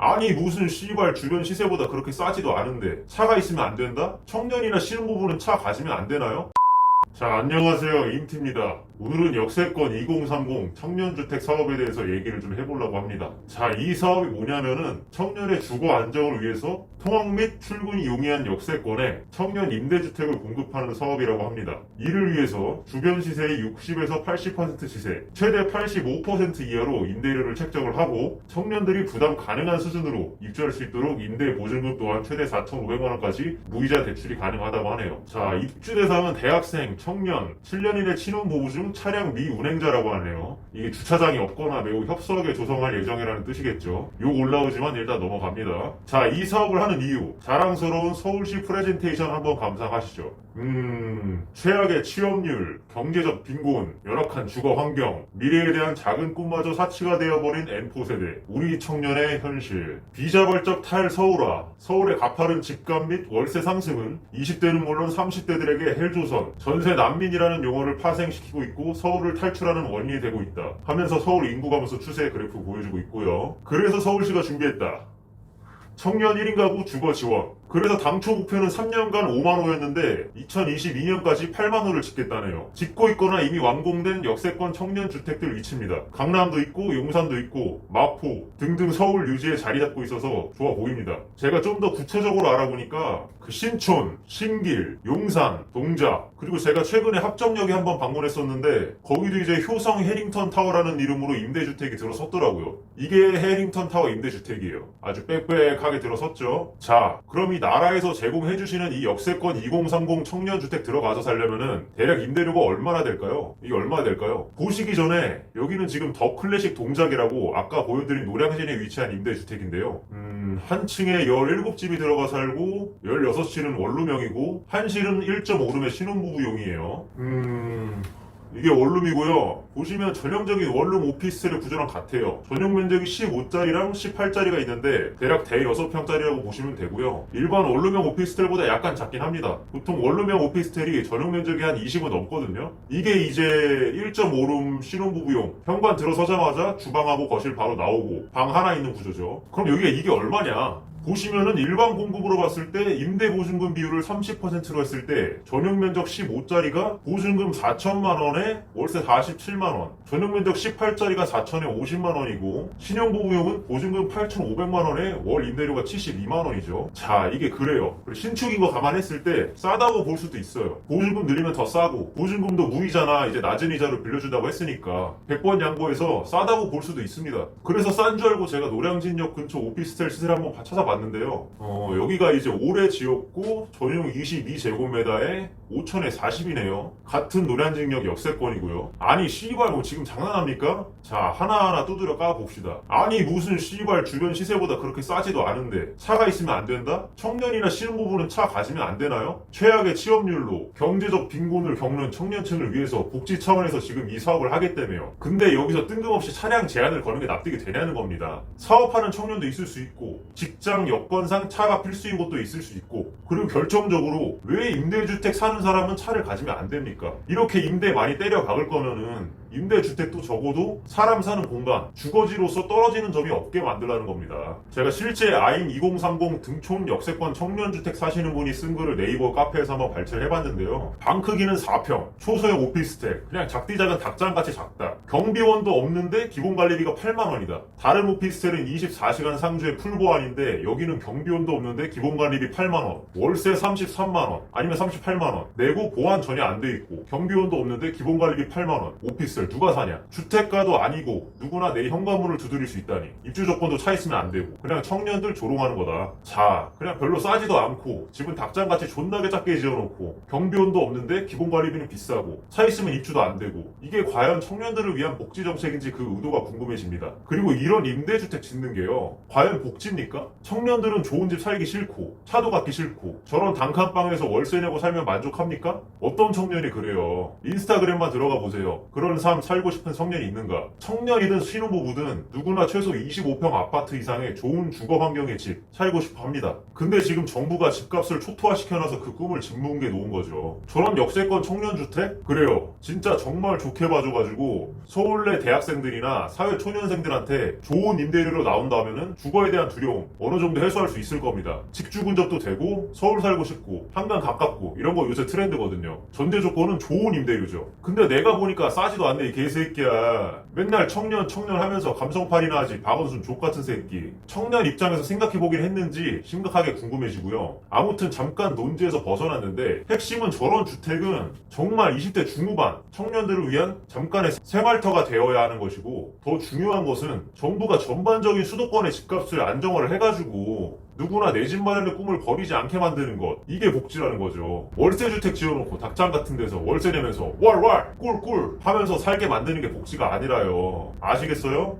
아니 무슨 씨발 주변 시세보다 그렇게 싸지도 않은데 차가 있으면 안 된다? 청년이나 신혼부부는 차 가지면 안 되나요? 자, 안녕하세요. 임티입니다. 오늘은 역세권 2030 청년주택 사업에 대해서 얘기를 좀 해보려고 합니다. 자, 이 사업이 뭐냐면은 청년의 주거 안정을 위해서 통학 및 출근이 용이한 역세권에 청년 임대주택을 공급하는 사업이라고 합니다. 이를 위해서 주변 시세의 60에서 80% 시세, 최대 85% 이하로 임대료를 책정을 하고 청년들이 부담 가능한 수준으로 입주할 수 있도록 임대 보증금 또한 최대 4,500만원까지 무이자 대출이 가능하다고 하네요. 자, 입주 대상은 대학생, 청년, 7년 이내 신혼부부 중 차량 미운행자라고 하네요. 이게 주차장이 없거나 매우 협소하게 조성할 예정이라는 뜻이겠죠. 욕 올라오지만 일단 넘어갑니다. 자, 이 사업을 하는 이유, 자랑스러운 서울시 프레젠테이션 한번 감상하시죠. 최악의 취업률, 경제적 빈곤, 열악한 주거 환경, 미래에 대한 작은 꿈마저 사치가 되어버린 N4세대, 우리 청년의 현실, 비자발적 탈서울화, 서울의 가파른 집값 및 월세 상승은 20대는 물론 30대들에게 헬조선, 전세 난민이라는 용어를 파생시키고 있고 서울을 탈출하는 원인이 되고 있다 하면서 서울 인구 감소 추세 그래프 보여주고 있고요. 그래서 서울시가 준비했다. 청년 1인 가구 주거 지원. 그래서 당초 목표는 3년간 5만호였는데 2022년까지 8만호를 짓겠다네요. 짓고 있거나 이미 완공된 역세권 청년 주택들 위치입니다. 강남도 있고 용산도 있고 마포 등등 서울 유지에 자리 잡고 있어서 좋아 보입니다. 제가 좀 더 구체적으로 알아보니까 그 신촌, 신길, 용산, 동작 그리고 제가 최근에 합정역에 한번 방문했었는데 거기도 이제 효성 해링턴 타워라는 이름으로 임대주택이 들어섰더라고요. 이게 해링턴 타워 임대주택이에요. 아주 빽빽하게 들어섰죠. 자, 그럼 이 나라에서 제공해주시는 이 역세권 2030 청년주택 들어가서 살려면은 대략 임대료가 얼마나 될까요? 이게 얼마나 될까요? 보시기 전에 여기는 지금 더 클래식 동작이라고 아까 보여드린 노량진에 위치한 임대주택인데요. 한 층에 17집이 들어가 살고 16실은 원룸형이고 한 실은 1.5룸의 신혼부부용이에요. 이게 원룸이고요. 보시면 전형적인 원룸 오피스텔의 구조랑 같아요. 전용 면적이 15짜리랑 18짜리가 있는데 대략 대 6평짜리라고 보시면 되고요. 일반 원룸형 오피스텔보다 약간 작긴 합니다. 보통 원룸형 오피스텔이 전용 면적이 한 20은 넘거든요. 이게 이제 1.5룸 신혼부부용. 현관 들어서자마자 주방하고 거실 바로 나오고 방 하나 있는 구조죠. 그럼 여기가 이게 얼마냐? 보시면은 일반 공급으로 봤을 때 임대보증금 비율을 30%로 했을 때 전용면적 15짜리가 보증금 4천만원에 월세 47만원, 전용면적 18짜리가 4천에 50만원이고 신용보부용은 보증금 8,500만원에 월 임대료가 72만원이죠. 자, 이게 그래요. 신축인 거 감안했을 때 싸다고 볼 수도 있어요. 보증금 늘리면 더 싸고 보증금도 무이자나 이제 낮은 이자로 빌려준다고 했으니까 100번 양보해서 싸다고 볼 수도 있습니다. 그래서 싼 줄 알고 제가 노량진역 근처 오피스텔 시세를 한번 찾아봤는데요. 여기가 이제 올해 지었고 전용 22제곱미터에 5천에 40이네요. 같은 노량진역 역세권이고요. 아니 씨발 뭐 지금 장난합니까? 자, 하나하나 두드려 까봅시다. 아니 무슨 씨발 주변 시세보다 그렇게 싸지도 않은데 차가 있으면 안 된다? 청년이나 신혼부부는 차 가지면 안 되나요? 최악의 취업률로 경제적 빈곤을 겪는 청년층을 위해서 복지 차원에서 지금 이 사업을 하겠다며요. 근데 여기서 뜬금없이 차량 제한을 거는 게 납득이 되냐는 겁니다. 사업하는 청년도 있을 수 있고 직장 여건상 차가 필수인 곳도 있을 수 있고 그리고 결정적으로 왜 임대주택 사는 사람은 차를 가지면 안 됩니까? 이렇게 임대 많이 때려 박을 거면은 임대주택도 적어도 사람 사는 공간, 주거지로서 떨어지는 점이 없게 만들라는 겁니다. 제가 실제 아인 2030 등촌 역세권 청년주택 사시는 분이 쓴 글을 네이버 카페에서 한번 발췌를 해봤는데요. 방 크기는 4평, 초소형 오피스텔, 그냥 작디 작은 닭장같이 작다. 경비원도 없는데 기본관리비가 8만원이다. 다른 오피스텔은 24시간 상주에 풀보안인데 여기는 경비원도 없는데 기본관리비 8만원, 월세 33만원, 아니면 38만원, 내고 보안 전혀 안 돼 있고 경비원도 없는데 기본관리비 8만원, 오피스텔 누가 사냐? 주택가도 아니고 누구나 내 현관문을 두드릴 수 있다니. 입주 조건도 차 있으면 안 되고 그냥 청년들 조롱하는 거다. 자, 그냥 별로 싸지도 않고 집은 닭장같이 존나게 작게 지어놓고 경비원도 없는데 기본관리비는 비싸고 차 있으면 입주도 안 되고 이게 과연 청년들을 위한 복지 정책인지 그 의도가 궁금해집니다. 그리고 이런 임대주택 짓는 게요, 과연 복지입니까? 청년들은 좋은 집 살기 싫고 차도 갖기 싫고 저런 단칸방에서 월세 내고 살면 만족합니까? 어떤 청년이 그래요? 인스타그램만 들어가 보세요. 그런 삶 삶 살고 싶은 청년이 있는가? 청년이든 신혼부부든 누구나 최소 25평 아파트 이상의 좋은 주거 환경의 집 살고 싶어 합니다. 근데 지금 정부가 집값을 초토화시켜놔서 그 꿈을 짓뭉개 놓은 거죠. 저런 역세권 청년주택? 그래요. 진짜 정말 좋게 봐줘가지고 서울대 대학생들이나 사회초년생들한테 좋은 임대료로 나온다면은 주거에 대한 두려움 어느 정도 해소할 수 있을 겁니다. 직주 근접도 되고 서울 살고 싶고 한강 가깝고 이런 거 요새 트렌드거든요. 전제 조건은 좋은 임대료죠. 근데 내가 보니까 싸지도 않네 이 개새끼야. 맨날 청년 하면서 감성팔이나 하지 박원순 족같은 새끼. 청년 입장에서 생각해보긴 했는지 심각하게 궁금해지고요. 아무튼 잠깐 논지에서 벗어났는데 핵심은 저런 주택은 정말 20대 중후반 청년들을 위한 잠깐의 생활터가 되어야 하는 것이고, 더 중요한 것은 정부가 전반적인 수도권의 집값을 안정화를 해가지고 누구나 내 집 마련의 꿈을 버리지 않게 만드는 것, 이게 복지라는 거죠. 월세주택 지어놓고 닭장 같은 데서 월세 내면서 왈왈 꿀꿀 하면서 살게 만드는 게 복지가 아니라요. 아시겠어요?